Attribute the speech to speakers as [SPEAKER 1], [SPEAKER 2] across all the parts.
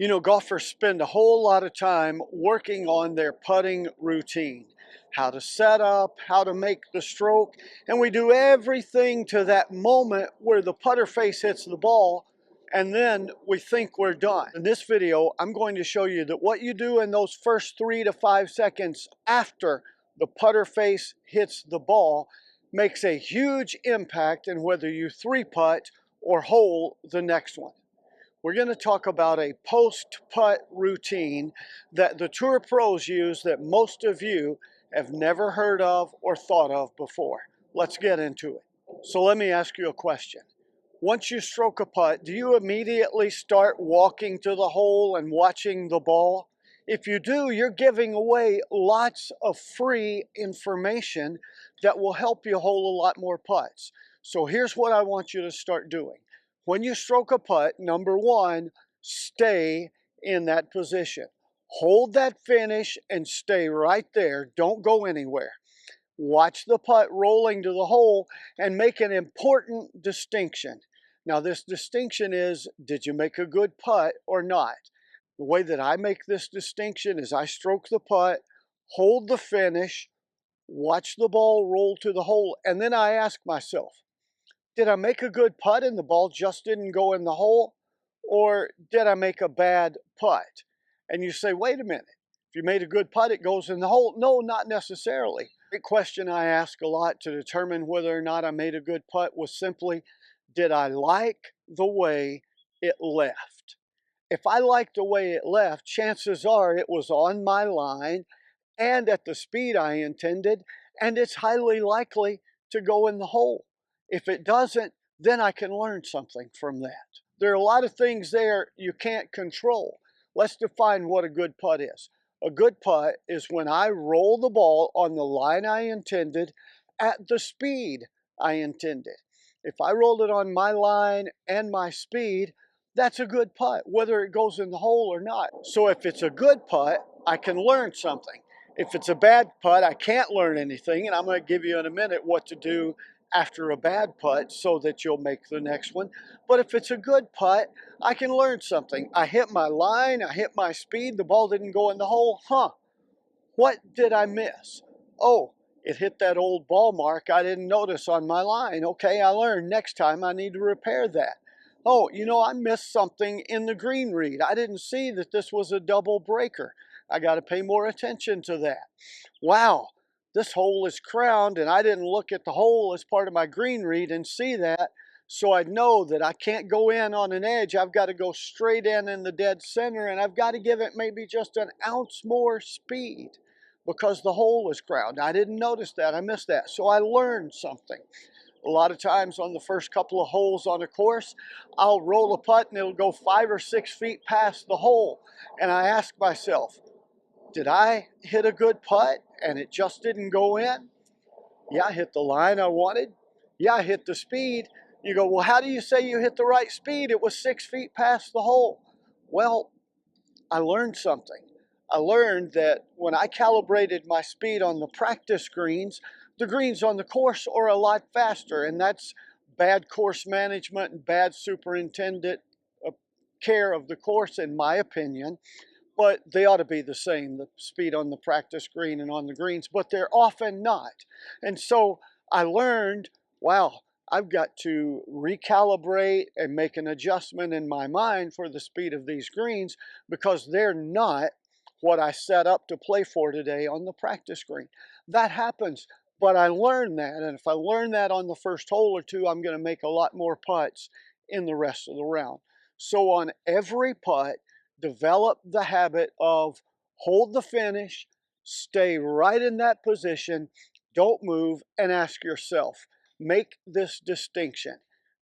[SPEAKER 1] You know, golfers spend a whole lot of time working on their putting routine, how to set up, how to make the stroke, and we do everything to that moment where the putter face hits the ball, and then we think we're done. In this video, I'm going to show you that what you do in those first 3 to 5 seconds after the putter face hits the ball makes a huge impact in whether you three-putt or hole the next one. We're going to talk about a post-putt routine that the tour pros use that most of you have never heard of or thought of before. Let's get into it. So let me ask you a question. Once you stroke a putt, do you immediately start walking to the hole and watching the ball? If you do, you're giving away lots of free information that will help you hole a lot more putts. So here's what I want you to start doing. When you stroke a putt, number one, stay in that position. Hold that finish and stay right there. Don't go anywhere. Watch the putt rolling to the hole and make an important distinction. Now, this distinction is, did you make a good putt or not? The way that I make this distinction is I stroke the putt, hold the finish, watch the ball roll to the hole, and then I ask myself, did I make a good putt and the ball just didn't go in the hole? Or did I make a bad putt? And you say, wait a minute, if you made a good putt, it goes in the hole. No, not necessarily. The question I ask a lot to determine whether or not I made a good putt was simply, did I like the way it left? If I liked the way it left, chances are it was on my line and at the speed I intended, and it's highly likely to go in the hole. If it doesn't, then I can learn something from that. There are a lot of things there you can't control. Let's define what a good putt is. A good putt is when I roll the ball on the line I intended at the speed I intended. If I rolled it on my line and my speed, that's a good putt, whether it goes in the hole or not. So if it's a good putt, I can learn something. If it's a bad putt, I can't learn anything, and I'm going to give you in a minute what to do after a bad putt so that you'll make the next one. But if it's a good putt, I can learn something. I hit my line, I hit my speed, the ball didn't go in the hole. What did I miss? Oh, it hit that old ball mark I didn't notice on my line. Okay, I learned. Next time I need to repair that. Oh, you know, I missed something in the green read. I didn't see that this was a double breaker. I got to pay more attention to that. Wow, this hole is crowned and I didn't look at the hole as part of my green read and see that. So I'd know that I can't go in on an edge. I've got to go straight in the dead center, and I've got to give it maybe just an ounce more speed because the hole was crowned. I didn't notice that. I missed that. So I learned something. A lot of times on the first couple of holes on a course, I'll roll a putt and it'll go 5 or 6 feet past the hole. And I ask myself, did I hit a good putt and it just didn't go in? Yeah, I hit the line I wanted. Yeah, I hit the speed. You go, well, how do you say you hit the right speed? It was 6 feet past the hole. Well, I learned something. I learned that when I calibrated my speed on the practice greens, the greens on the course are a lot faster, and that's bad course management and bad superintendent care of the course, in my opinion. But they ought to be the same, the speed on the practice green and on the greens, but they're often not. And so I learned, wow, I've got to recalibrate and make an adjustment in my mind for the speed of these greens because they're not what I set up to play for today on the practice green. That happens, but I learned that, and if I learn that on the first hole or two, I'm going to make a lot more putts in the rest of the round. So on every putt, develop the habit of hold the finish, stay right in that position, don't move, and ask yourself, make this distinction.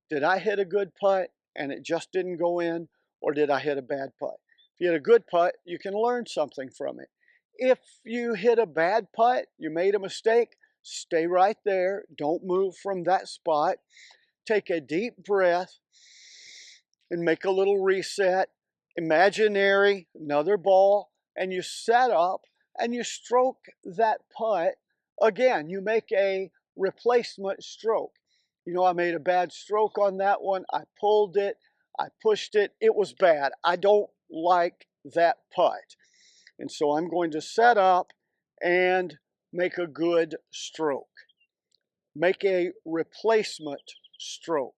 [SPEAKER 1] Did I hit a good putt and it just didn't go in, or did I hit a bad putt? If you hit a good putt, you can learn something from it. If you hit a bad putt, you made a mistake, stay right there. Don't move from that spot. Take a deep breath and make a little reset. Imaginary, another ball, and you set up and you stroke that putt. Again, you make a replacement stroke. You know, I made a bad stroke on that one. I pulled it. I pushed it. It was bad. I don't like that putt. And so I'm going to set up and make a good stroke. Make a replacement stroke.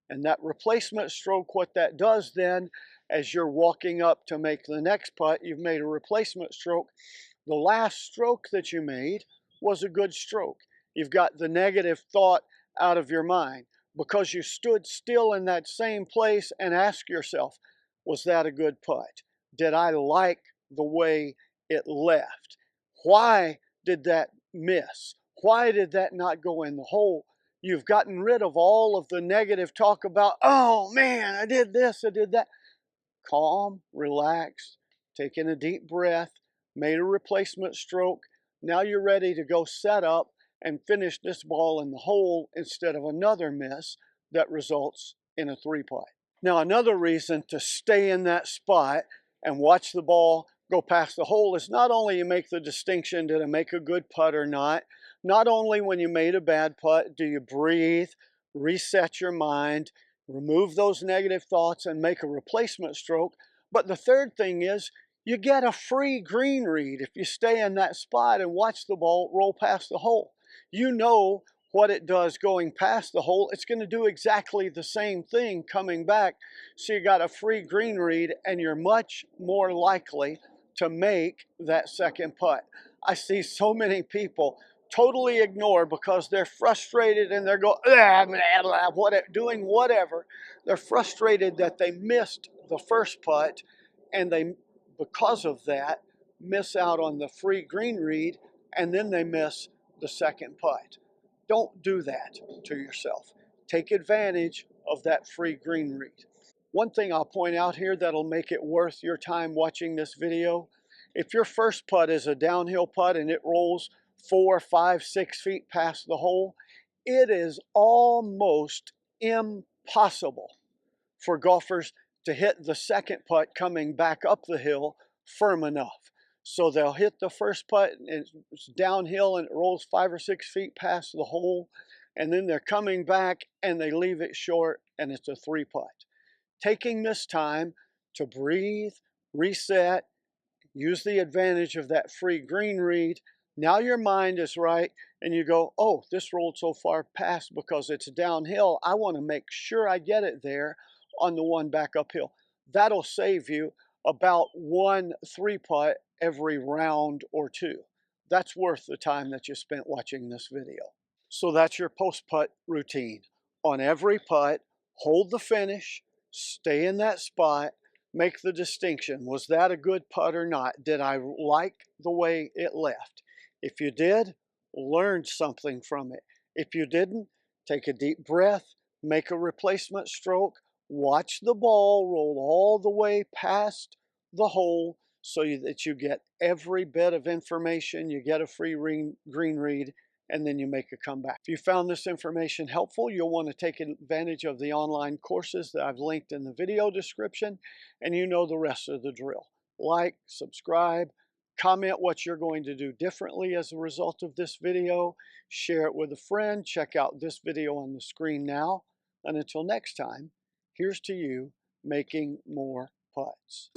[SPEAKER 1] And that replacement stroke, what that does then, as you're walking up to make the next putt, you've made a replacement stroke. The last stroke that you made was a good stroke. You've got the negative thought out of your mind because you stood still in that same place and asked yourself, was that a good putt? Did I like the way it left? Why did that miss? Why did that not go in the hole? You've gotten rid of all of the negative talk about, oh man, I did this, I did that. Calm, relaxed, taking a deep breath, made a replacement stroke. Now you're ready to go set up and finish this ball in the hole instead of another miss that results in a three-putt. Now another reason to stay in that spot and watch the ball go past the hole is not only you make the distinction, did I make a good putt or not? Not only when you made a bad putt, do you breathe, reset your mind, remove those negative thoughts and make a replacement stroke, but the third thing is you get a free green read if you stay in that spot and watch the ball roll past the hole. You know what it does going past the hole. It's going to do exactly the same thing coming back. So you got a free green read and you're much more likely to make that second putt. I see so many people totally ignore because they're frustrated and they're going, doing whatever. They're frustrated that they missed the first putt and they, because of that, miss out on the free green read and then they miss the second putt. Don't do that to yourself. Take advantage of that free green read. One thing I'll point out here that'll make it worth your time watching this video, if your first putt is a downhill putt and it rolls 4, 5, 6 feet past the hole, it is almost impossible for golfers to hit the second putt coming back up the hill firm enough. So they'll hit the first putt and it's downhill and it rolls 5 or 6 feet past the hole, and then they're coming back and they leave it short and it's a three putt. Taking this time to breathe, reset, use the advantage of that free green read. Now your mind is right and you go, oh, this rolled so far past because it's downhill. I want to make sure I get it there on the one back uphill. That'll save you about 1 three-putt every round or 2. That's worth the time that you spent watching this video. So that's your post-putt routine. On every putt, hold the finish, stay in that spot, make the distinction. Was that a good putt or not? Did I like the way it left? If you did, learn something from it. If you didn't, take a deep breath, make a replacement stroke, watch the ball roll all the way past the hole so that you get every bit of information, you get a free green read, and then you make a comeback. If you found this information helpful, you'll want to take advantage of the online courses that I've linked in the video description, and you know the rest of the drill. Like, subscribe, comment what you're going to do differently as a result of this video, share it with a friend, check out this video on the screen now, and until next time, here's to you making more putts.